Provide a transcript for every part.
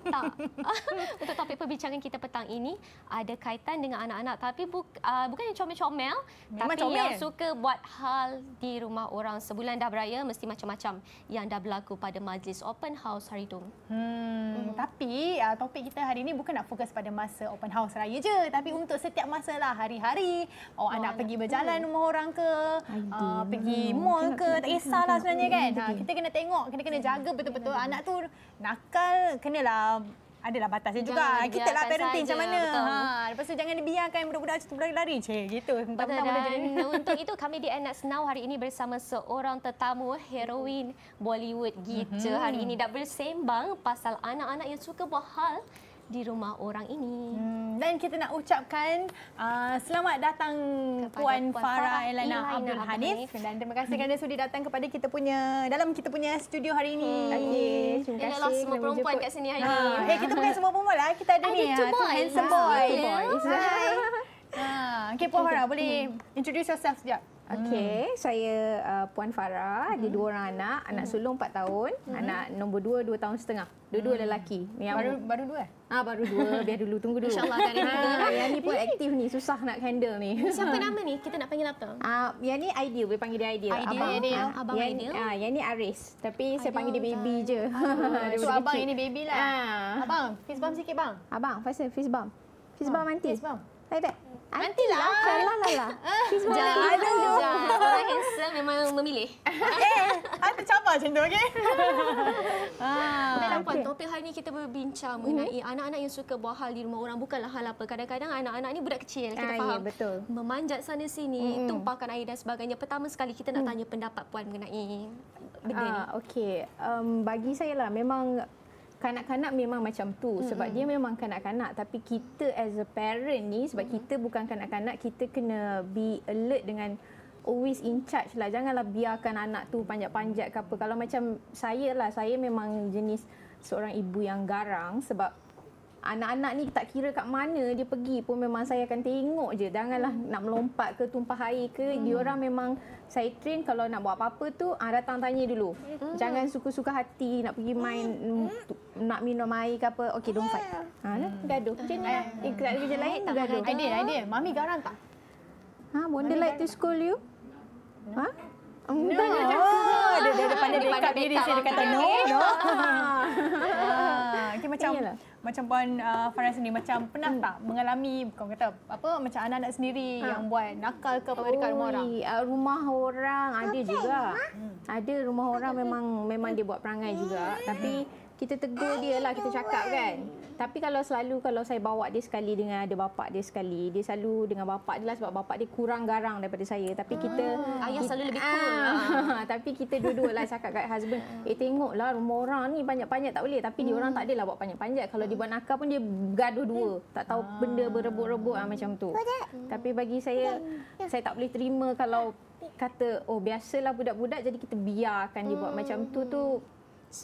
Tak. Untuk topik perbincangan kita petang ini ada kaitan dengan anak-anak, tapi bukan yang comel-comel, tapi comel. yang suka buat hal di rumah orang. Sebulan dah beraya, mesti macam-macam yang dah berlaku pada majlis open house hari itu. Tapi topik kita hari ini bukan nak fokus pada masa open house raya je, tapi untuk setiap masa lah, hari-hari. Anak pergi berjalan rumah orang ke, pergi mall ke, tak kisahlah sebenarnya kan. Kita kena tengok, kena jaga betul-betul anak tu nakal, kenalah adalah batasnya juga. Kita lah parenting macam mana. Lepas tu jangan dibiarkan budak-budak macam tu berlari-lari. Gitu. Dan untuk itu kami di Anak Now hari ini bersama seorang tetamu heroin Bollywood gitu. Hari ini dah bersembang pasal anak-anak yang suka buat hal di rumah orang ini. Dan kita nak ucapkan selamat datang Puan Farah Elana Abdul Hanif. Dan terima kasih kerana sudi datang kepada kita punya studio hari ini. Terima kasih. Inilah semua perempuan kat sini hari ini. Kita bukan semua perempuan lah. Kita ada ni. Handsome boy. Okay, Puan Farah, boleh introduce yourself sekejap? Okey, saya Puan Farah, ada 2 orang anak sulung 4 tahun, anak nombor 2 tahun setengah. Dua-dua lelaki. Baru 2? Baru 2, biar dulu, tunggu dulu. InsyaAllah kan ada. Yang ni pun aktif ni, susah nak handle ni. Siapa nama ni? Kita nak panggil apa? Yang ni Aidil, boleh panggil dia Aidil. Abang Aidil. Yang ni Aris, tapi saya panggil dia baby je. So abang ini baby lah. Abang, fist bump sikit bang. Abang, fist bump. Fist bump nanti. Fist bump. Like that. Nantilah. Lah. Orang handsome memang memilih. Tercabar macam tu, okey? Dalam Puan, topik hari ini kita berbincang mengenai anak-anak yang suka buat hal di rumah orang. Bukanlah hal apa. Kadang-kadang anak-anak ni budak kecil, kita faham. Ya, betul. Memanjat sana sini, tumpahkan air dan sebagainya. Pertama sekali kita nak tanya pendapat Puan mengenai benda ni. Okey, bagi saya lah memang kanak-kanak memang macam tu sebab dia memang kanak-kanak, tapi kita as a parent ni sebab kita bukan kanak-kanak, kita kena be alert dengan always in charge lah. Janganlah biarkan anak tu panjat-panjat ke apa. Kalau macam saya lah, saya memang jenis seorang ibu yang garang sebab anak-anak ni tak kira kat mana dia pergi pun memang saya akan tengok je. Janganlah nak melompat ke, tumpah air ke. Diorang memang saya train kalau nak buat apa-apa tu datang tanya dulu. Jangan suka-suka hati nak pergi main nak minum air ke apa. Okey, don't fight. Gaduh. Macam ni lah. Ikut kerja lain gaduh. Idea. Mami garang tak? Wonder like to school you? Dia pandai dekat diri saya, dia kata no. Okay, macam Puan Farah sendiri, macam pernah tak mengalami, kau kata apa, macam anak-anak sendiri yang buat nakal ke apa dekat rumah orang? Rumah orang ada juga. Ada rumah orang memang dia buat perangai juga. Tapi kita tegur dia lah, kita cakap kan. Tapi kalau saya bawa dia sekali dengan ada bapak dia sekali, dia selalu dengan bapak dia lah sebab bapak dia kurang garang daripada saya. Tapi ayah selalu lebih cool. Tapi kita dua-dua lah cakap kat husband, tengoklah rumah orang ni panjat-panjat tak boleh. Tapi dia orang tak adalah buat panjat-panjat. Kalau dia buat nakal pun dia gaduh dua. Tak tahu benda berebut-rebut macam tu. Tapi bagi saya tak boleh terima kalau kata biasalah budak-budak jadi kita biarkan dia buat macam tu.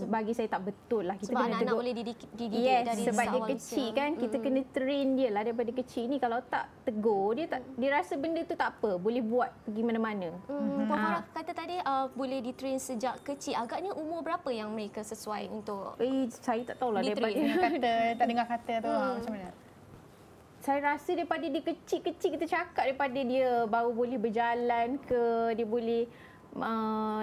Bagi saya tak betul lah. Kita sebab kena anak-anak boleh dididik dari sebab dia kecil kan. Kita kena train dia lah daripada kecil ni. Kalau tak tegur, dia rasa benda tu tak apa. Boleh buat pergi mana-mana. Puan Farah kata tadi boleh ditrain sejak kecil. Agaknya umur berapa yang mereka sesuai untuk saya tak tahulah daripada tak dengar kata tu macam mana? Saya rasa daripada dia kecil-kecil kita cakap daripada dia baru boleh berjalan ke, dia boleh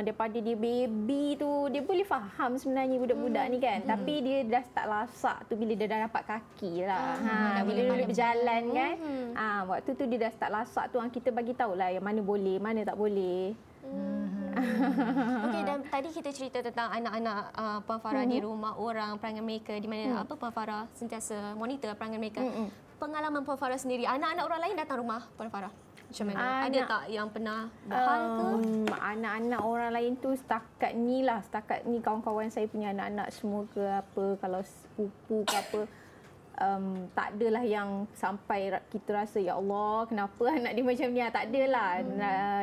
daripada dia baby tu dia boleh faham sebenarnya budak-budak ni kan. Tapi dia dah start lasak tu bila dia dah dapat kaki lah. Bila dia boleh berjalan kan. Waktu tu dia dah start lasak tu, kita bagi tahulah yang mana boleh, mana tak boleh. Okey, dan tadi kita cerita tentang anak-anak Puan Farah di rumah orang, perangai mereka di mana Puan Farah sentiasa monitor perangai mereka. Pengalaman Puan Farah sendiri, anak-anak orang lain datang rumah Puan Farah macam mana? Ada tak yang pernah berhal ke? Anak-anak orang lain tu setakat ni kawan-kawan saya punya anak-anak semua ke apa, kalau sepupu ke apa, tak adalah yang sampai kita rasa ya Allah kenapa anak dia macam ni, tak adalah.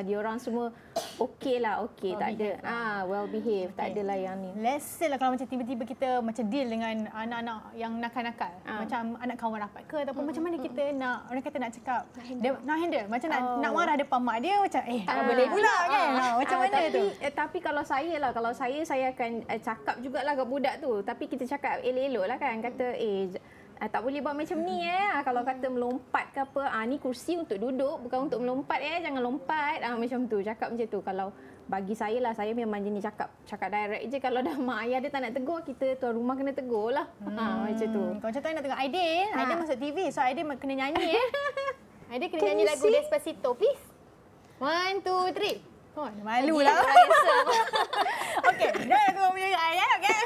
Dia orang semua okey, tak ada well behave, tak adalah yang ni. Let's say lah kalau macam tiba-tiba kita macam deal dengan anak-anak yang nakal-nakal, macam anak kawan rapat ke ataupun macam mana kita nak, orang kata nak cakap nak handle macam nak marah depan mak dia macam tak boleh pula kan. Macam mana tu? Tapi kalau saya akan cakap jugalah ke budak tu, tapi kita cakap elok-elok lah kan, kata tak boleh buat macam ni kalau kata melompat ke apa, ni kursi untuk duduk bukan untuk melompat, jangan lompat, macam tu, cakap macam tu. Kalau bagi saya lah, saya memang jenis cakap direct je. Kalau dah mak ayah dia tak nak tegur, kita tuan rumah kena tegur lah. Macam tu. Kalau contohnya nak tengok Aidil, Aidil masuk TV, so Aidil kena nyanyi Aidil kena nyanyi lagu Despacito, please. 1, 2, 3. Malu lah. Okey, dah tengok punya ayah, okey.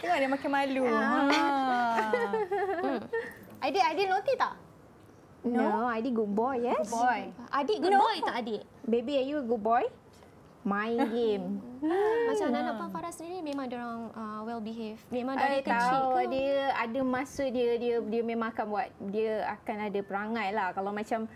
Tengok dia makin malu. Aidil naughty tak? No, Aidil good boy, yes. Good boy. Adik good boy tak adik? Baby, are you a good boy? Main game. Macam anak-anak Puan Farah sendiri memang diorang well behave. Memang dari kecil tahu, ke? dia ada masa dia memang akan buat, dia akan ada perangai lah. Kalau macam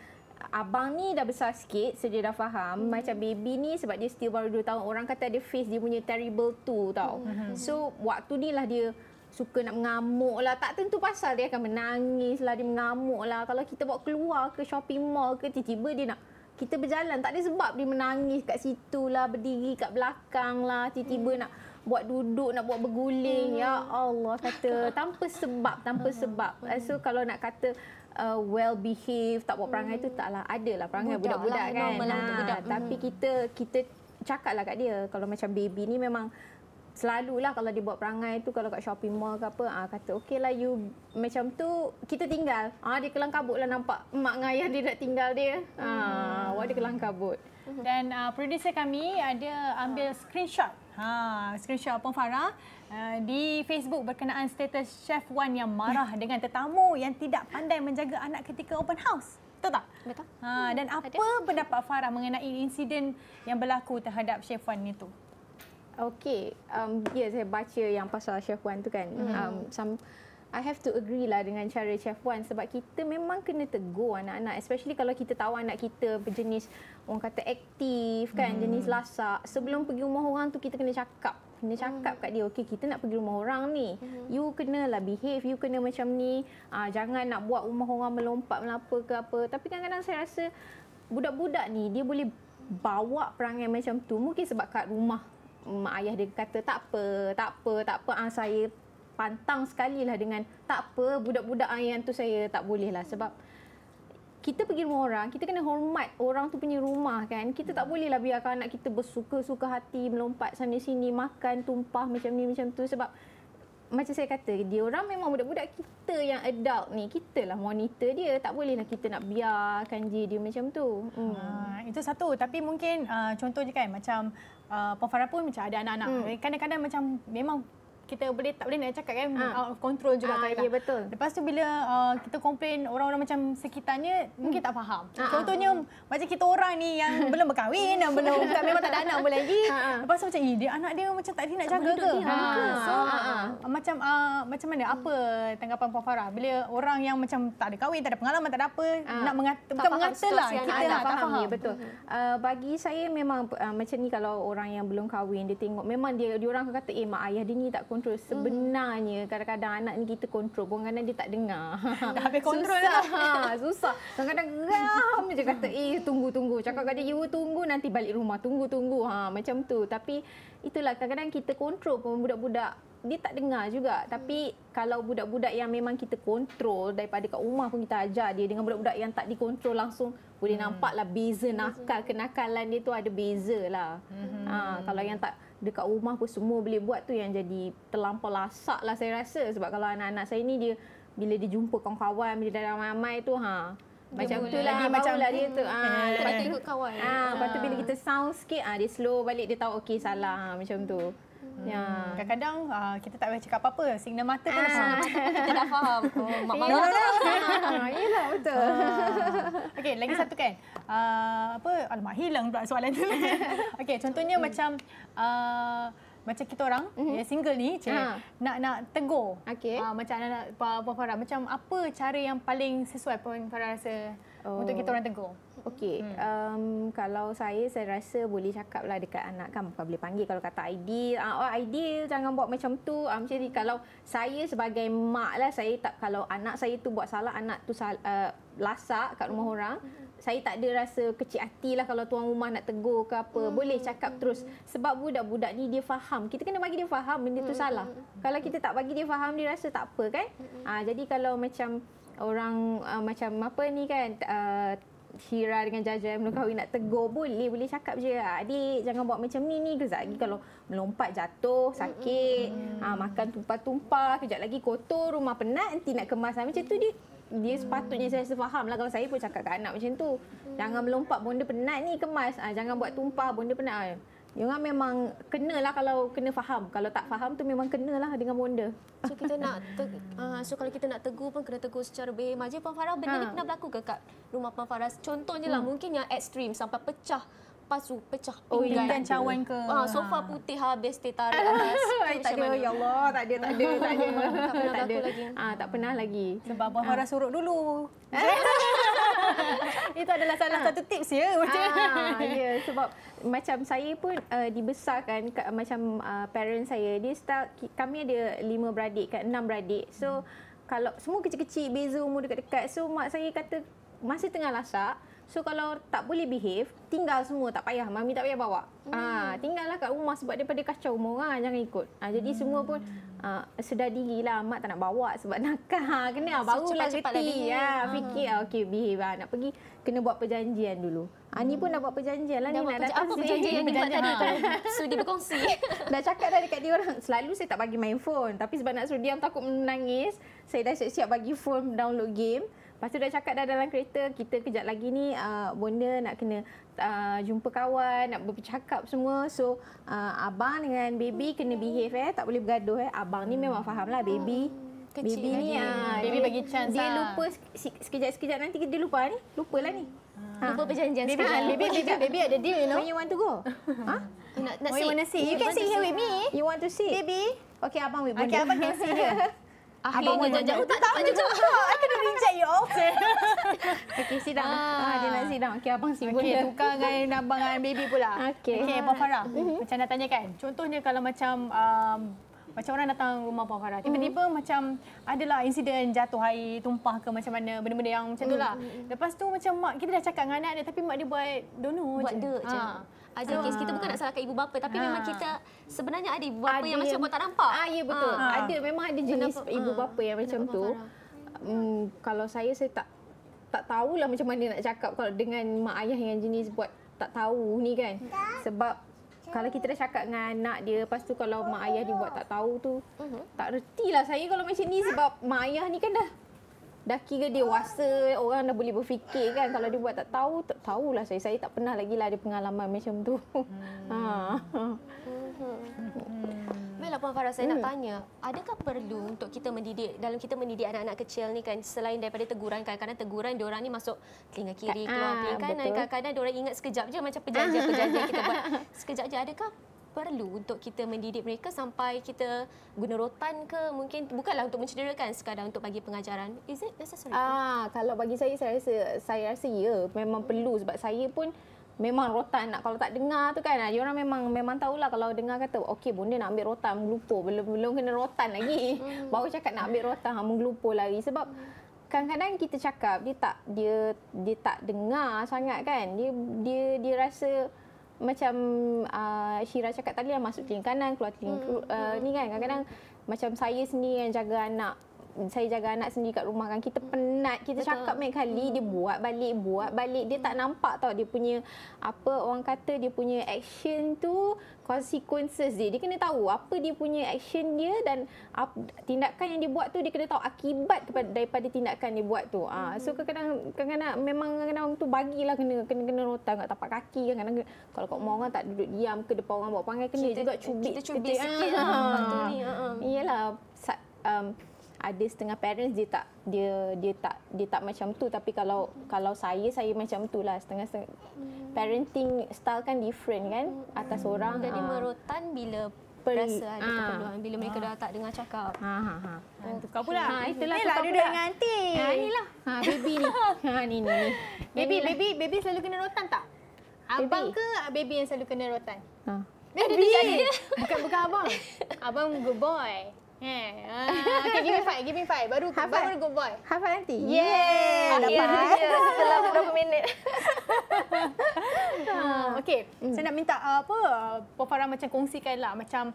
abang ni dah besar sikit, so dia dah faham. Macam baby ni sebab dia still baru 2 tahun, orang kata ada face dia punya terrible tu tau. So waktu ni lah dia suka nak mengamuk lah, tak tentu pasal, dia akan menangis lah, dia mengamuk lah. Kalau kita bawa keluar ke shopping mall ke, tiba-tiba dia nak kita berjalan, tak ada sebab dia menangis kat situ lah, berdiri kat belakang lah, tiba-tiba nak buat duduk, nak buat berguling. Ya Allah, kata tanpa sebab. So kalau nak kata well behave, tak buat perangai tu, taklah, adalah perangai budak-budak kan. Tapi kita cakaplah kat dia, kalau macam baby ni memang selalulah kalau dia buat perangai tu, kalau kat shopping mall ke apa, kata okeylah you macam tu, kita tinggal. Dia kelang kabut lah, nampak mak dengan ayah dia nak tinggal dia. Dia kelang kabut. Dan producer kami ada ambil screenshot. Screenshot Puan Farah di Facebook berkenaan status Chef Wan yang marah dengan tetamu yang tidak pandai menjaga anak ketika open house. Betul tak? Betul. Dan apa pendapat Farah mengenai insiden yang berlaku terhadap Chef Wan itu? Okey, saya baca yang pasal Chef Wan tu kan. I have to agree lah dengan cara Chef Wan, sebab kita memang kena tegur anak-anak, especially kalau kita tahu anak kita berjenis orang kata aktif kan, jenis lasak. Sebelum pergi rumah orang tu kita kena cakap kat dia, okey kita nak pergi rumah orang ni, you kenalah behave, you kena macam ni, jangan nak buat rumah orang melompat melapa ke apa. Tapi kadang-kadang saya rasa budak-budak ni dia boleh bawa perangai macam tu mungkin sebab kat rumah mak ayah dia kata tak apa, saya pantang sekali lah dengan tak apa, budak-budak yang tu saya tak boleh lah. Sebab kita pergi rumah orang, kita kena hormat orang tu punya rumah kan. Kita tak boleh lah biarkan anak kita bersuka-suka hati melompat sana sini, makan tumpah macam ni macam tu. Sebab macam saya kata, dia orang memang budak-budak kita yang adult ni, kita lah monitor dia. Tak boleh lah kita nak biarkan dia macam tu. Itu satu. Tapi mungkin contoh je kan, macam Puan Farah pun macam ada anak-anak. Kadang-kadang macam memang kita tak boleh nak cakap kan, kontrol juga. Ya, betul. Lepas tu bila kita komplain, orang-orang macam sekitarnya mungkin tak faham. Contohnya macam kita orang ni yang belum berkahwin, yang belum memang tak ada anak pun lagi. Lepas tu macam dia anak dia macam tak ada nak jaga ke? So macam mana, apa tanggapan Puan Farah bila orang yang macam tak ada kahwin, tak ada pengalaman, tak ada apa, nak mengata, bukan mengata lah, kita tak faham. Ya, betul. Bagi saya memang macam ni, kalau orang yang belum kahwin dia tengok, memang dia orang akan kata mak ayah dia ni tak kontrol. Sebenarnya kadang-kadang anak ni kita kontrol pun kadang dia tak dengar. Dah habis kontrol susah. Kadang-kadang geram je kata tunggu. Cakap kat dia, you tunggu nanti balik rumah. Tunggu. Macam tu. Tapi itulah kadang-kadang kita kontrol pun budak-budak dia tak dengar juga. Tapi kalau budak-budak yang memang kita kontrol daripada kat rumah pun kita ajar dia, dengan budak-budak yang tak dikontrol langsung boleh nampaklah beza nakal, kenakalan dia tu ada beza lah. Kalau yang tak dekat rumah pun semua boleh buat, tu yang jadi terlampau lasak lah saya rasa. Sebab kalau anak-anak saya ni, dia bila dia jumpa kawan-kawan, bila dah ramai tu macam tu lah, macam lah dia tu. Lepas tu ikut kawan. Lepas tu bila kita sound sikit, dia slow balik, dia tahu okey salah, macam tu. Kadang-kadang kita tak boleh cakap apa-apa, signal mata pun kita dah faham. Mak marah tu. Yalah, betul. Okey, lagi satu kan. Alamak, hilang pula soalan tu. Okey, contohnya macam macam kita orang yang single ni, nak tegur. Okey. Macam anak Puan Farah, macam apa cara yang paling sesuai Puan Farah rasa untuk kita orang tegur? Okey, kalau saya rasa boleh cakap lah dekat anak kan, bukan boleh panggil kalau kata ideal, ideal jangan buat macam tu. Macam ni, kalau saya sebagai mak lah, saya tak, kalau anak saya tu buat salah, anak tu lasak kat rumah orang, saya tak ada rasa kecil hati lah kalau tuan rumah nak tegur ke apa. Boleh cakap terus. Sebab budak-budak ni dia faham. Kita kena bagi dia faham benda tu salah. Kalau kita tak bagi dia faham, dia rasa tak apa kan. Jadi kalau macam orang macam apa ni kan, Syira dengan Jaja yang belum kahwin nak tegur, boleh cakap je, adik jangan buat macam ni kejap lagi kalau melompat jatuh sakit, makan tumpah-tumpah, kejap lagi kotor, rumah penat, nanti nak kemas. Macam tu dia sepatutnya saya rasa faham lah. Kalau saya pun cakap kat anak macam tu, jangan melompat, bonda penat ni kemas, jangan buat tumpah, bonda penat. Diorang memang kenalah, kalau kena faham. Kalau tak faham tu memang kenalah dengan bonda. So kita nak so kalau kita nak tegur pun kena tegur secara berhemah je. Puan Farah, benda ni pernah berlaku ke kat rumah Puan Farah? Contohnya lah, mungkin yang ekstrim sampai pecah pasu, pecah pinggan, cawan ke. Sofa putih habis tarik atas. Tak ada, ya Allah, tak ada. Tak pernah berlaku lagi. Tak pernah lagi. Sebab Puan Farah surut dulu. Itu adalah salah satu tips ya. Ya, sebab macam saya pun dibesarkan macam parents saya, kami ada 5 beradik kan, 6 beradik. So kalau semua kecil-kecil, beza umur dekat-dekat. So mak saya kata masa tengah lasak, so kalau tak boleh behave, tinggal semua, tak payah, mami tak payah bawa. Tinggallah kat rumah sebab daripada kacau rumah orang, jangan ikut. Jadi semua pun sedar dirilah, mak tak nak bawa sebab nakal. Kena barulah reti. Fikir okey behave, nak pergi kena buat perjanjian dulu. Ni pun dah buat perjanjian lah, ni nak datang. Apa perjanjian yang dibuat tadi tu? Sudi berkongsi. Dah cakap dah dekat dia orang, selalu saya tak bagi main phone, tapi sebab nak suruh diam takut menangis, saya dah siap-siap bagi phone download game. Lepas tu dah cakap dah dalam kereta, kita kejap lagi ni bonda nak kena jumpa kawan, nak bercakap semua. So abang dengan baby kena behave, tak boleh bergaduh. Abang ni memang faham lah baby. Kecil baby ni baby bagi chance dia lupa sekejap nanti dia lupa ni. Lupalah ni. Lupa perjanjian sekali. Baby ada deal, you know. When you want to go? Nak you want to see? You can sit here with me. You want to see? Baby. Okay, abang with bonda. Okay, abang can see here. Akhirnya jauh tak dapat juga. I kena reject you all. Okay, sit down. Dia nak sit down. Okay, abang si bonda. Okay, tukar dengan abang dengan baby pula. Okay. Okay, Puan Farah. Macam nak tanya kan, contohnya kalau macam macam orang datang rumah Puan Farah, tiba-tiba macam adalah insiden jatuh air, tumpah ke macam mana, benda-benda yang macam tu lah. Lepas tu macam mak kita dah cakap dengan anak dia, tapi mak dia buat dono je. Buat dek je. Ada kes kita bukan nak salahkan ibu bapa, tapi memang kita sebenarnya ada ibu bapa yang macam buat tak nampak. Ya betul. Ada, memang ada jenis ibu bapa yang macam tu. Kalau saya tak tahulah macam mana nak cakap kalau dengan mak ayah yang jenis buat tak tahu ni kan. Sebab kalau kita dah cakap dengan anak dia, lepas tu kalau mak ayah dia buat tak tahu tu, tak retilah saya kalau macam ni. Sebab mak ayah ni kan dah kira dewasa, orang dah boleh berfikir kan. Kalau dia buat tak tahulah saya. Saya tak pernah lagi lah ada pengalaman macam tu. Baiklah Puan Farah, saya nak tanya, adakah perlu untuk kita mendidik, dalam kita mendidik anak-anak kecil ni kan, selain daripada teguran, kadang-kadang teguran diorang ni masuk telinga kiri, keluar telinga kanan, kadang-kadang diorang ingat sekejap je macam perjanjian kita buat sekejap je. Adakah perlu untuk kita mendidik mereka sampai kita guna rotan ke, mungkin bukanlah untuk mencederakan, sekadar untuk bagi pengajaran? Is it necessary? Kalau bagi saya rasa ya, memang perlu. Sebab saya pun memang rotan nak, kalau tak dengar tu kan, dia orang memang tahulah kalau dengar kata okey bonda nak ambil rotan, menggelupur, belum kena rotan lagi. Baru cakap nak ambil rotan, menggelupur lagi. Sebab kadang-kadang kita cakap dia tak dengar sangat kan. Dia rasa macam Syira cakap tadi lah, masuk telinga kanan, keluar telinga ni kan. Kadang-kadang macam saya sendiri yang jaga anak, saya jaga anak sendiri kat rumah kan, kita penat, kita cakap banyak kali, dia buat balik, dia tak nampak tau dia punya, apa orang kata, dia punya action tu, consequences dia kena tahu apa dia punya action dia, dan tindakan yang dia buat tu dia kena tahu akibat daripada tindakan dia buat tu. So kadang-kadang memang kadang-kadang tu bagilah kena rotan kat tapak kaki kan. Kadang kalau kat rumah orang tak duduk diam ke, depan orang bawa panggil kena juga cubit. Kita cubit sikit lah. Iyalah, ada setengah parents dia tak macam tu, tapi kalau saya macam tu lah. Setengah parenting style kan different kan atas orang. Jadi merotan bila rasa ada keperluan bila mereka dah tak dengar cakap. Tukar pula. Itulah Inilah tukar duduk pula. dengan aunty. Inilah. Baby ni. Ni. Baby selalu kena rotan tak? Abang ke baby yang selalu kena rotan? Baby. Bukan abang. Abang good boy. Okay, give me five. Baru good boy. Hafal nanti. Dapat. Setelah beberapa minit. Okey, saya nak minta Puan Farah macam kongsikanlah macam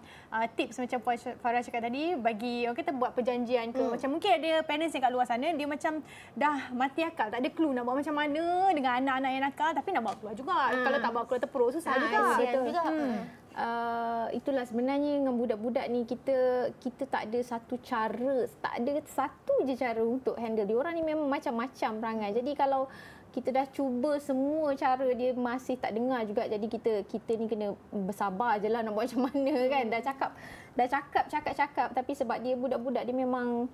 tips macam Puan Farah cakap tadi bagi orang kata buat perjanjian ke macam mungkin ada parents yang kat luar sana dia macam dah mati akal, tak ada clue nak buat macam mana dengan anak-anak yang nakal tapi nak bawa keluar juga. Kalau tak bawa keluar terperuk susah juga. Kesian juga. Itulah sebenarnya dengan budak-budak ni kita tak ada satu cara, tak ada satu je cara untuk handle dia. Orang ni memang macam-macam perangai. Jadi kalau kita dah cuba semua cara dia masih tak dengar juga, jadi kita ni kena bersabar je lah nak buat macam mana kan. Dah cakap tapi sebab dia budak-budak dia memang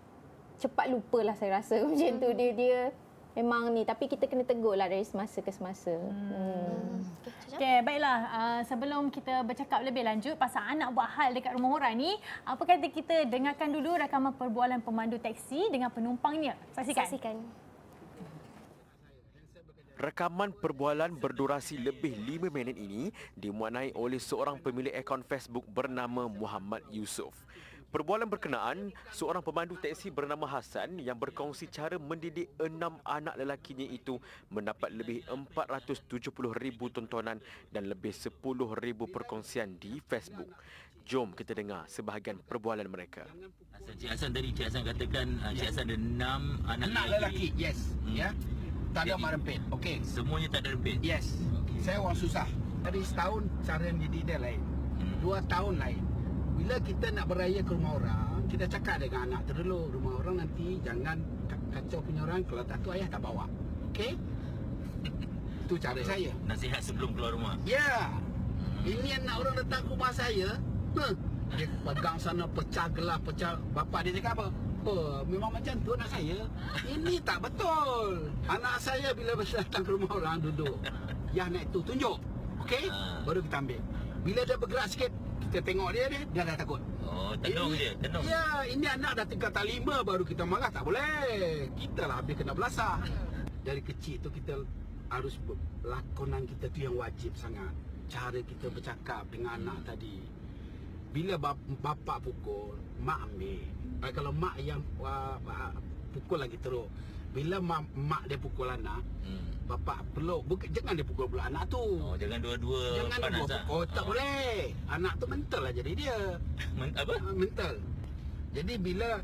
cepat lupa lah saya rasa macam tu. Dia memang ni, tapi kita kena tegur lah dari semasa ke semasa. Okey, baiklah. Sebelum kita bercakap lebih lanjut pasal anak buat hal dekat rumah orang ni, apa kata kita dengarkan dulu rakaman perbualan pemandu teksi dengan penumpangnya. Saksikan. Rakaman perbualan berdurasi lebih 5 minit ini dimuatnai oleh seorang pemilik akaun Facebook bernama Muhammad Yusof. Perbualan berkenaan, seorang pemandu teksi bernama Hassan yang berkongsi cara mendidik 6 anak lelakinya itu mendapat lebih 470,000 tontonan dan lebih 10,000 perkongsian di Facebook. Jom kita dengar sebahagian perbualan mereka. Cik Hassan tadi, Cik Hassan katakan Cik Hassan ada 6 anak lelaki. Yes. Ya. Tak ada mak rempit. Okey. Semuanya tak ada rempit. Yes. Saya orang susah. Dari setahun cara mendidik dia lain. 2 tahun lain. Bila kita nak beraya ke rumah orang, kita cakap dengan anak tu dulu, rumah orang nanti jangan kacau punya orang, kalau tak tu ayah tak bawa. Okey? Itu cara saya. Nasihat sebelum keluar rumah. Ya. Ini anak orang datang ke rumah saya, dia pegang sana, pecah gelas, pecah. Bapak dia cakap apa? Memang macam tu anak saya. Ini tak betul. Anak saya bila datang ke rumah orang duduk, yang naik tu tunjuk. Okey? Baru kita ambil. Bila dia bergerak sikit, kita tengok dia dah takut. Oh, tenung dia, tenung. Ya, ini anak dah tingkat tak 5 baru kita marah, tak boleh. Kita lah habis kena belasah. Dari kecil tu kita harus lakonan kita tu yang wajib sangat. Cara kita bercakap dengan anak tadi. Bila bapa pukul, mak ambil. Kalau mak yang pukul lagi teruk. Bila mak dia pukul anak, bapa peluk. Jangan dia pukul pula anak tu. Oh, jangan dua-dua panas lah. Tak boleh. Anak tu mental lah jadi dia. Apa? Mental. Jadi bila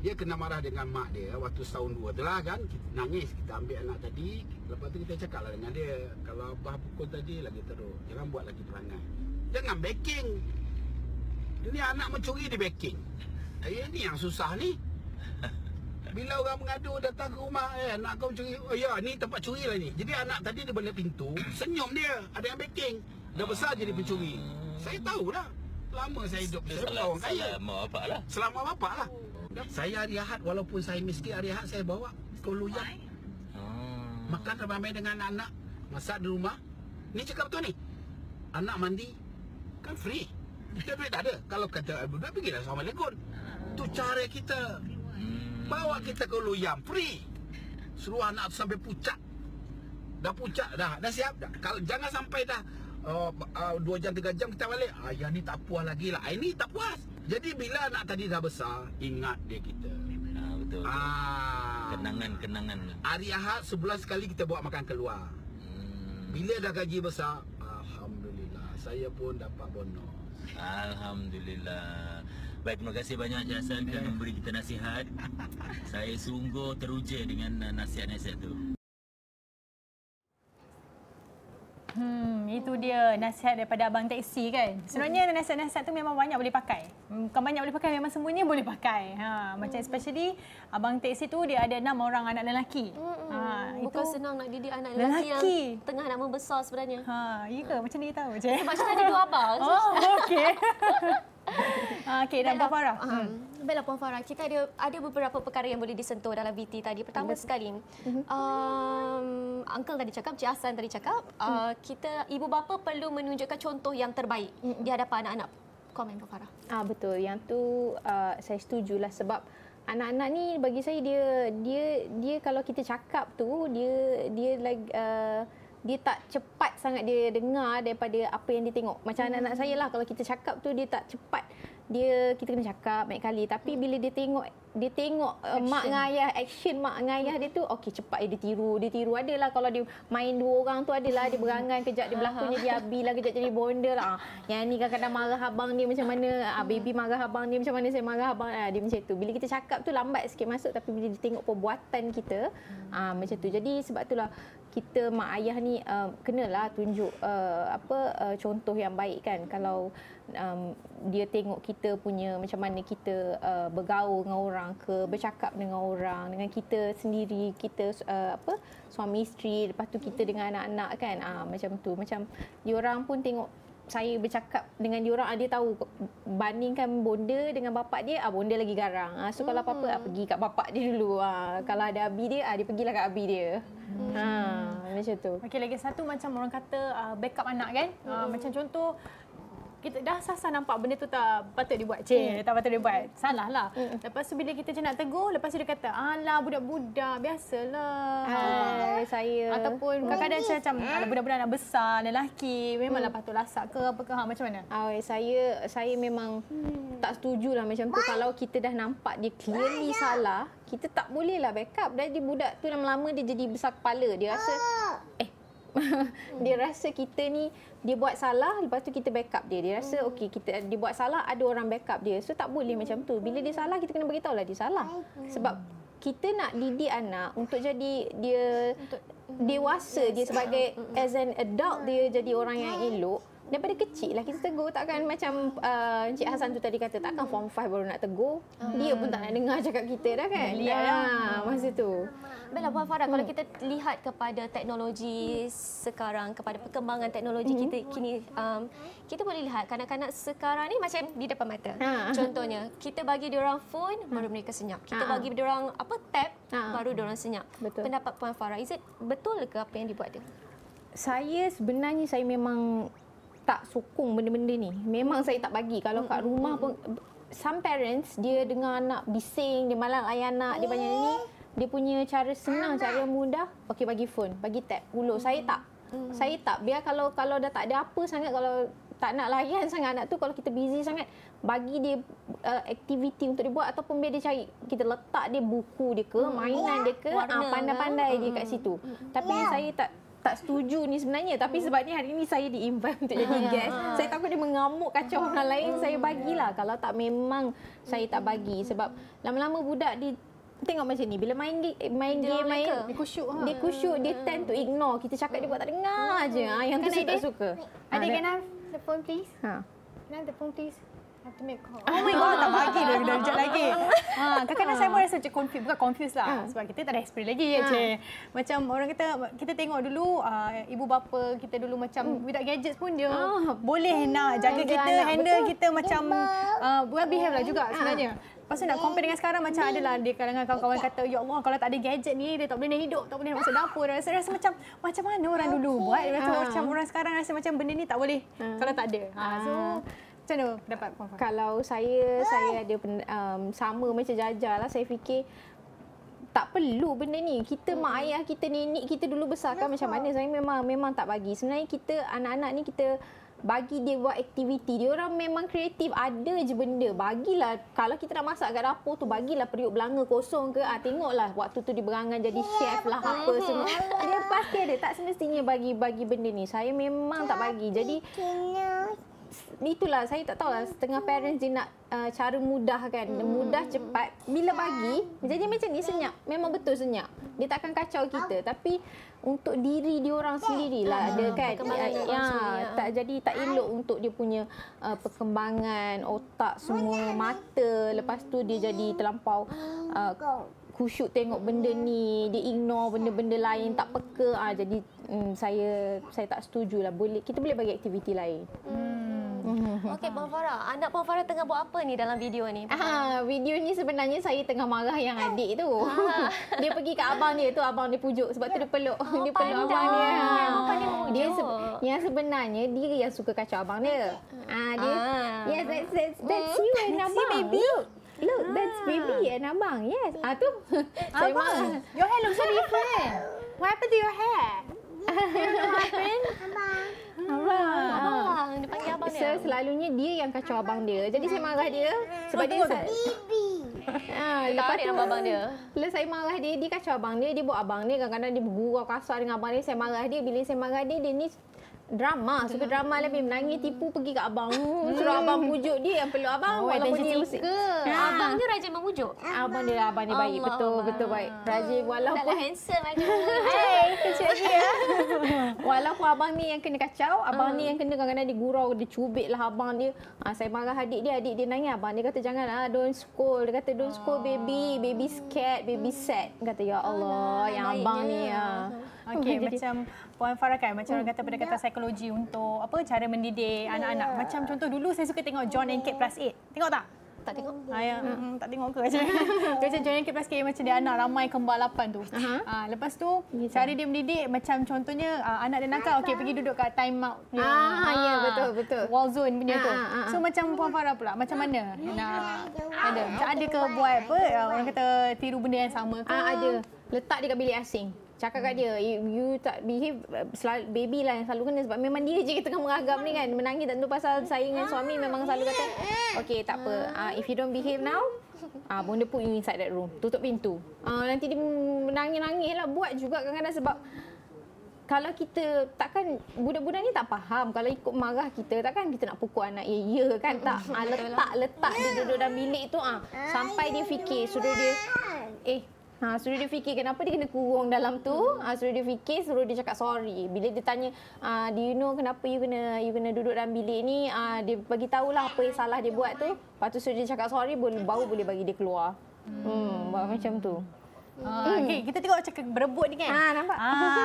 dia kena marah dengan mak dia waktu setahun 2 tu lah kan, kita nangis, kita ambil anak tadi. Lepas tu kita cakap lah dengan dia, kalau abah pukul tadi lagi teruk, jangan buat lagi perangai. Jangan backing. Ini anak mencuri di backing. Ini yang susah ni. Bila orang mengadu datang ke rumah, anak kau curi. Oh ya, ni tempat curi lah ni. Jadi anak tadi dia balik pintu, senyum dia. Ada yang backing. Dah besar jadi pencuri. Saya tahu dah. Lama saya hidup. Saya bukan orang kaya. Selama bapak lah. Selama bapak lah. Saya hari Ahad, walaupun saya miskin, hari Ahad saya bawa ke Luyang. Makan ramai dengan anak-anak. Masak di rumah. Ni cakap betul ni. Anak mandi, kan free. Kita duit tak ada. Kalau kata budak pergilah sama lekun. Tu cara kita. Bawa kita ke Luyang, free. Suruh anak tu sampai pucat. Dah pucat, dah siap dah. Kalau jangan sampai dah 2 jam 3 jam kita balik. Yang ni tak puas lagi lah. Ini tak puas. Jadi bila anak tadi dah besar, ingat dia kita. Betul. Kenangan-kenangan. Hari Ahad sebulan sekali kita bawa makan keluar. Bila dah gaji besar, alhamdulillah saya pun dapat bonus. Alhamdulillah. Baik, terima kasih banyak Cik Hassan kerana memberi kita nasihat. Saya sungguh teruja dengan nasihat-nasihat tu. Itu dia nasihat daripada abang teksi kan. Sebenarnya nasihat-nasihat tu memang banyak boleh pakai. Bukan banyak boleh pakai, memang semuanya boleh pakai. Macam especially abang teksi tu dia ada 6 orang anak lelaki. Bukan senang nak didik anak lelaki yang tengah nak membesar sebenarnya. Ya ke? Macam ni tahu je. Sebab saya ada 2 abang. Oh, okey. Okey, dan Puan Farah. Baiklah Puan Farah, kita ada beberapa perkara yang boleh disentuh dalam VT tadi. Pertama sekali, Uncle tadi cakap, Cik Hassan tadi cakap, kita ibu bapa perlu menunjukkan contoh yang terbaik di hadapan anak-anak. komen Puan Farah. Betul. Yang tu saya setujulah sebab anak-anak ni bagi saya dia kalau kita cakap tu dia like dia tak cepat sangat dia dengar daripada apa yang dia tengok. Macam anak-anak saya lah, kalau kita cakap tu dia tak cepat. Kita kena cakap banyak kali, tapi bila dia tengok mak dengan ayah, action mak dengan ayah dia tu, okey cepat dia tiru. Adalah kalau dia main dua orang tu adalah dia berangan, kejap dia berlakon jadi Abi lah, kejap jadi Bonda lah. Yang ni kadang-kadang marah abang dia macam mana, baby marah abang dia macam mana, saya marah abang dia macam tu. Bila kita cakap tu lambat sikit masuk, tapi bila dia tengok perbuatan kita macam tu. Jadi sebab itulah kita mak ayah ni kenalah tunjuk contoh yang baik kan. Kalau dia tengok kita punya macam mana kita bergaul dengan orang ke, bercakap dengan orang, dengan kita sendiri, kita suami isteri, lepas tu kita dengan anak-anak kan, macam tu. Macam diorang pun tengok saya bercakap dengan diorang, dia tahu bandingkan bonda dengan bapak dia, bonda lagi garang. So kalau apa-apa pergi kat bapak dia dulu. Kalau ada abi dia, dia pergilah kat abi dia. Macam tu. Okey, lagi satu macam orang kata backup anak kan. Macam contoh kita dah sasar nampak benda tu tak patut dibuat. Tak patut dibuat. Salah lah. Lepas tu bila kita nak tegur, lepas tu dia kata, alah budak-budak, biasalah. Saya. Ataupun kadang-kadang macam, alah budak-budak nak besar, lelaki, memanglah patut lasak ke apa ke. Macam mana? Saya memang tak setujulah macam tu. Kalau kita dah nampak dia clearly salah, kita tak bolehlah backup. Jadi budak tu lama-lama dia jadi besar kepala. Dia rasa, dia rasa kita ni dia buat salah, lepas tu kita backup dia. Dia rasa okey, dia buat salah, ada orang backup dia. So tak boleh macam tu. Bila dia salah, kita kena beritahu lah dia salah. Sebab kita nak didik anak untuk jadi dia dewasa, dia sebagai as an adult, dia jadi orang yang elok. Daripada kecil lah kita tegur. Takkan macam Encik Hassan tu tadi kata, takkan form 5 baru nak tegur. Dia pun tak nak dengar cakap kita dah kan. Masa tu. Baiklah Puan Farah, kalau kita lihat kepada teknologi sekarang, kepada perkembangan teknologi kita kini, kita boleh lihat kanak-kanak sekarang ni macam di depan mata. Contohnya, kita bagi diorang phone, baru mereka senyap. Kita bagi diorang tab, baru diorang senyap. Betul. Pendapat Puan Farah, betul ke apa yang dibuat dia? Saya memang tak sokong benda-benda ni. Memang saya tak bagi. Kalau kat rumah pun, some parents, dia dengar anak bising, dia malas layan anak, dia banyak ni. Dia punya cara senang, cara mudah, okey bagi phone, bagi tab, ulur. Saya tak. Saya tak. Biar kalau dah tak ada apa sangat, kalau tak nak layan sangat anak tu, kalau kita busy sangat, bagi dia aktiviti untuk dia buat, ataupun biar dia cari, kita letak dia buku dia ke, mainan dia ke, pandai-pandai dia kat situ. Tapi saya tak setuju ni sebenarnya, tapi sebabnya hari ni saya di-invite untuk jadi guest. Saya takut dia mengamuk kacau orang lain, saya bagilah. Kalau tak, memang saya tak bagi. Sebab lama-lama budak dia tengok macam ni, bila main game, dia kusyuk, dia tend to ignore. Kita cakap dia buat tak dengar je. Yang tu saya tak suka. Adik, can I have the phone please? Can I have the phone please? Have to make call. Oh my Oh. god, tak bagi dah kejap lagi. Kadang-kadang saya pun rasa macam confused, bukan confused lah. Sebab kita tak ada experience lagi. Macam orang kata, kita tengok dulu ibu bapa kita dulu macam without gadgets pun dia boleh nak jaga kita, handle kita macam well behave lah juga sebenarnya. Lepas tu nak compare dengan sekarang, macam adalah di kalangan kawan-kawan kata, ya Allah, kalau tak ada gadget ni dia tak boleh nak hidup, tak boleh nak masuk dapur. Rasa macam mana orang dulu buat, macam orang sekarang rasa macam benda ni tak boleh kalau tak ada. So macam mana pendapat Puan Farah? Kalau saya ada sama macam Jaja lah. Saya fikir tak perlu benda ni. Kita mak ayah kita, nenek kita dulu besarkan macam mana. Saya memang tak bagi. Sebenarnya kita anak-anak ni kita bagi dia buat aktiviti. Dia orang memang kreatif, ada je benda. Bagilah, kalau kita nak masak kat dapur tu, bagilah periuk belanga kosong ke. Tengoklah waktu tu dia berangan jadi chef lah apa semua. Dia pasti ada. Tak semestinya bagi benda ni. Saya memang tak bagi. Jadi itulah, saya tak tahulah, setengah parents dia nak cara mudah kan, mudah cepat. Bila bagi, jadi macam ni senyap. Memang betul senyap. Dia takkan kacau kita. Tapi untuk diri dia orang sendirilah ada kan. Tak jadi tak elok untuk dia punya perkembangan otak semua, mata. Lepas tu dia jadi terlampau khusyuk tengok benda ni, dia ignore benda-benda lain, tak peka. Jadi saya tak setujulah. Kita boleh bagi aktiviti lain. Okey, Puan Farah. Anak Puan Farah tengah buat apa ni dalam video ni? Video ni sebenarnya saya tengah marah yang adik tu. Dia pergi kat abang dia tu, abang dia pujuk. Sebab tu dia peluk. Dia peluk abang dia. Yang sebenarnya dia yang suka kacau abang dia. Yes, that's you and abang. baby. Look, that's baby and abang. Yes. Tu. Saya Abang, your hair looks so different. What happened to your hair? What happened? Abang, dia panggil abang dia. Selalunya dia yang kacau abang dia. Jadi saya marah dia sebab dia Lepas tu nama abang dia. Bila saya marah dia, dia kacau abang dia, dia buat abang dia. Kadang-kadang dia bergurau kasar dengan abang dia. Saya marah dia. Bila saya marah dia, dia ni drama. Suka drama lebih. Menangis tipu pergi kat abang. Suruh abang pujuk dia yang peluk abang. Walaupun dia usik. Abang dia rajin memujuk. Abang dia baik. Betul baik. Rajin walaupun. Taklah handsome macam tu. Hey, kecil lagi ya. Walaupun abang ni yang kena kacau, abang ni yang kena kadang-kadang dia gurau, dia cubit lah abang dia. Saya marah adik dia nangis. Abang dia kata janganlah, don't scold. Dia kata don't scold baby scared, baby sad. Kata ya Allah, yang abang ni ya. Okey, macam Puan Farah kan, macam orang kata pendekatan psikologi untuk cara mendidik anak-anak. Macam contoh dulu saya suka tengok John and Kate +8. Tengok tak? Tak tengok. Tak tengok ke macam macam John and Kate +8 macam dia anak ramai kembar 8 tu. Lepas tu cara dia mendidik macam contohnya anak dia nakal, okey pergi duduk kat time out. Ya betul. Wall zone punya tu. So macam Puan Farah pula, macam mana nak ada ke buat orang kata tiru benda yang sama ke? Ada. Letak dia kat bilik asing. Cakap kat dia, you tak behave, baby lah yang selalu kena sebab memang dia je tengah meragam ni kan. Menangis tak tentu pasal saya dengan suami memang selalu kata, okay tak apa, if you don't behave now, Bonda put you inside that room. Tutup pintu. Nanti dia menangis-nangis lah. Buat juga kadang-kadang sebab kalau kita takkan, budak-budak ni tak faham. Kalau ikut marah kita, takkan kita nak pukul anak ya kan? Tak. Letak dia duduk dalam bilik tu. Sampai dia fikir, suruh dia, suruh dia fikir kenapa dia kena kurung dalam tu. Suruh dia fikir, suruh dia cakap sorry. Bila dia tanya, do you know kenapa you kena duduk dalam bilik ni? Dia bagi tahulah apa yang salah dia buat tu. Lepas tu suruh dia cakap sorry, baru boleh bagi dia keluar. Buat macam tu. Okay, kita tengok macam berebut ni kan. Nampak?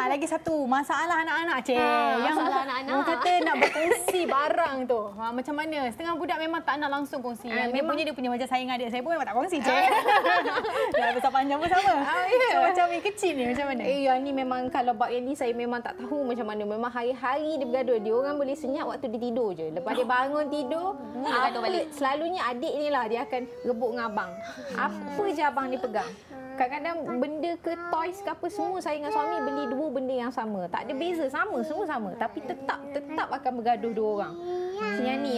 Lagi satu masalah anak-anak Masalah anak-anak. Orang kata nak berkongsi barang tu. Macam mana? Setengah budak memang tak nak langsung kongsi. Memang dia punya macam saya dengan adik saya pun memang tak kongsi je. Dah besar panjang pun sama. So macam yang kecil ni macam mana? Yang ni memang kalau bab yang ni saya memang tak tahu macam mana. Memang hari-hari dia bergaduh. Dia orang boleh senyap waktu dia tidur je. Lepas dia bangun tidur, gaduh balik. Selalunya adik ni lah dia akan rebut dengan abang. Apa je abang dia pegang. Kadang-kadang benda ke toys ke apa semua saya dengan suami beli dua benda yang sama. Tak ada beza, sama, semua sama. Tapi tetap akan bergaduh dua orang. Yang ni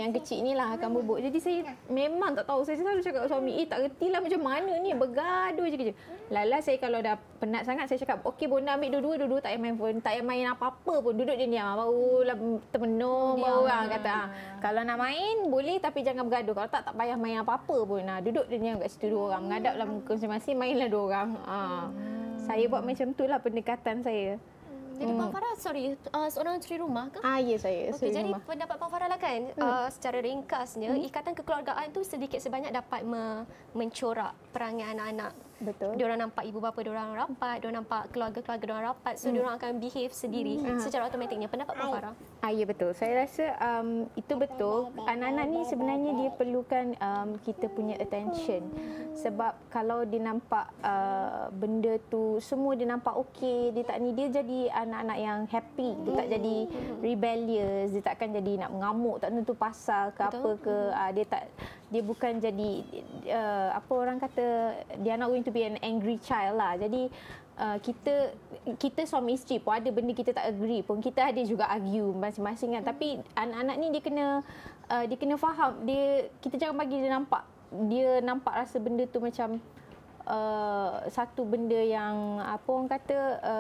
yang kecil ni lah akan berebut. Jadi saya memang tak tahu. Saya selalu cakap dengan suami, tak retilah macam mana ni bergaduh je kerja. Lala saya kalau dah penat sangat saya cakap, okey Bonda ambil dua-dua tak payah main phone, tak payah main apa-apa pun. Duduk dia diam. Barulah termenung, baru orang kata. Kalau nak main boleh tapi jangan bergaduh. Kalau tak payah main apa-apa pun. Duduk dia diam kat situ dua orang. Menghadap dalam muka masing-masing, mainlah dua orang. Saya buat macam itulah pendekatan saya. Jadi Puan Farah, seorang isteri rumah ke? Ya saya. Okey, jadi pendapat Puan Farah lah kan, secara ringkasnya, ikatan kekeluargaan tu sedikit sebanyak dapat mencorak perangai anak-anak. Betul. Diorang nampak ibu bapa diorang rapat, diorang nampak keluarga-keluarga diorang rapat, so diorang akan behave sendiri secara automatiknya. Pendapat Puan Farah? Ya betul. Saya rasa itu betul. Anak-anak ni sebenarnya dia perlukan kita punya attention. Sebab kalau dia nampak benda tu semua dia nampak okey, dia tak ni, dia jadi anak-anak yang happy, dia tak jadi rebellious, dia takkan jadi nak mengamuk tak tentu pasal ke apa ke. Dia bukan jadi apa orang kata, dia not going to be an angry child lah. Jadi kita suami isteri pun ada benda kita tak agree pun, kita ada juga argue masing-masing kan. Tapi anak-anak ni dia kena faham, kita jangan bagi dia nampak rasa benda tu macam satu benda yang apa orang kata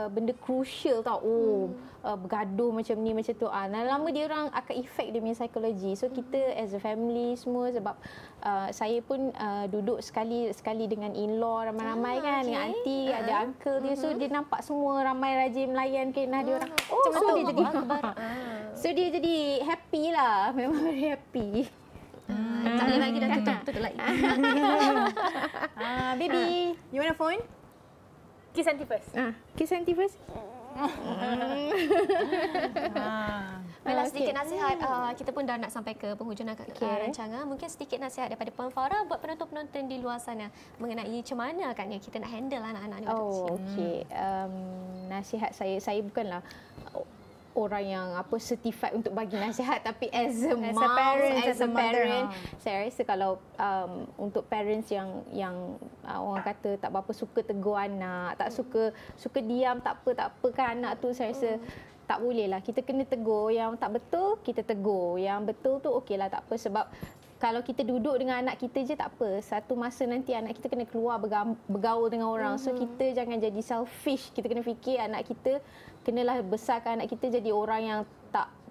benda crucial tau. Bergaduh macam ni macam tu. Lama dia orang akan efek dia punya psikologi. So kita as a family semua, sebab saya pun duduk sekali dengan in-law ramai-ramai kan, dengan aunty, ada uncle dia. So dia nampak semua ramai rajin melayan kenah dia orang. So dia jadi so dia jadi happy lah. Memang very happy. Tak boleh lagi dah tutup lagi. Baby, you want a phone? Kiss auntie first. Kiss auntie first. Baiklah, sedikit nasihat. Kita pun dah nak sampai ke penghujung rancangan. Mungkin sedikit nasihat daripada Puan Farah buat penonton-penonton di luar sana mengenai macam mana agaknya kita nak handle anak-anak ni waktu kecil. Okey. Nasihat saya bukanlah orang yang certified untuk bagi nasihat, tapi as a mom, as a parent, saya rasa kalau untuk parents yang orang kata tak berapa suka tegur anak, tak suka diam, tak apa kan anak tu, saya rasa tak boleh lah. Kita kena tegur. Yang tak betul, kita tegur. Yang betul tu okeylah, tak apa. Sebab kalau kita duduk dengan anak kita je tak apa. Satu masa nanti anak kita kena keluar bergaul dengan orang. So kita jangan jadi selfish. Kita kena fikir anak kita, kenalah besarkan anak kita jadi orang yang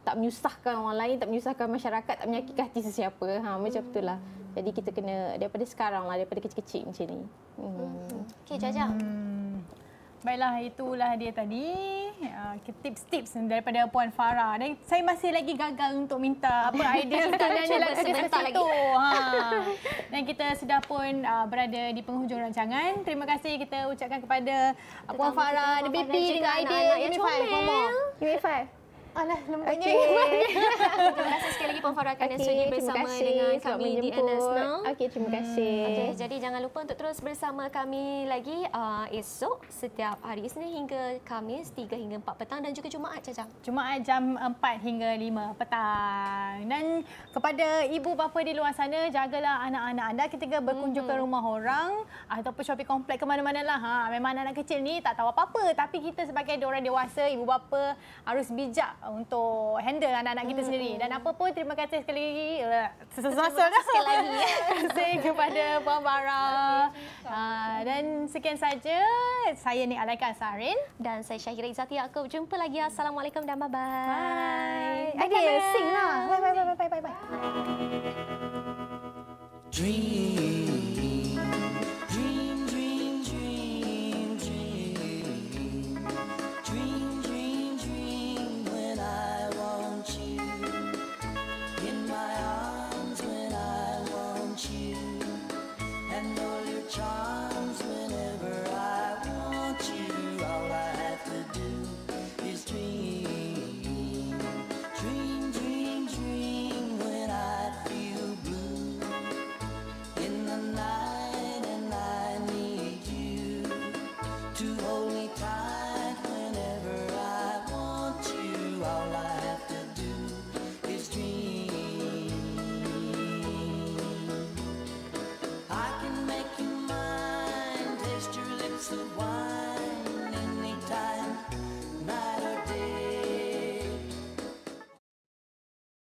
tak menyusahkan orang lain, tak menyusahkan masyarakat, tak menyakitkan hati sesiapa. Macam itulah. Jadi kita kena daripada sekarang lah, daripada kecil-kecil macam ni. Okey, Jaja. Baiklah, itulah dia tadi tips-tips daripada Puan Farah. Dan saya masih lagi gagal untuk minta idea kalian sebentar lagi. Dan kita sudah pun berada di penghujung rancangan. Terima kasih kita ucapkan kepada Puan Farah, The BP dengan idea. Give me 5. Alah, lembutnya. Terima kasih sekali lagi Puan Farah kerana sudi bersama dengan kami di NS Now. Terima kasih. Jadi jangan lupa untuk terus bersama kami lagi esok setiap hari Isnin hingga Khamis 3 hingga 4 petang dan juga Jumaat, Caca. Jumaat jam 4 hingga 5 petang. Dan kepada ibu bapa di luar sana, jagalah anak-anak anda ketika berkunjung ke rumah orang ataupun shopping komplek ke mana-mana lah. Memang anak-anak kecil ni tak tahu apa-apa, tapi kita sebagai orang dewasa, ibu bapa harus bijak untuk handle anak-anak kita sendiri. Dan apa pun, terima kasih sekali lagi kepada Puan Farah. Dan sekian saja. Saya ni Alaika Sarin. Dan saya Syahira Izzati Yaakob. Jumpa lagi. Assalamualaikum dan Bye. bye-bye. Adil, sing lah. Bye. Dream.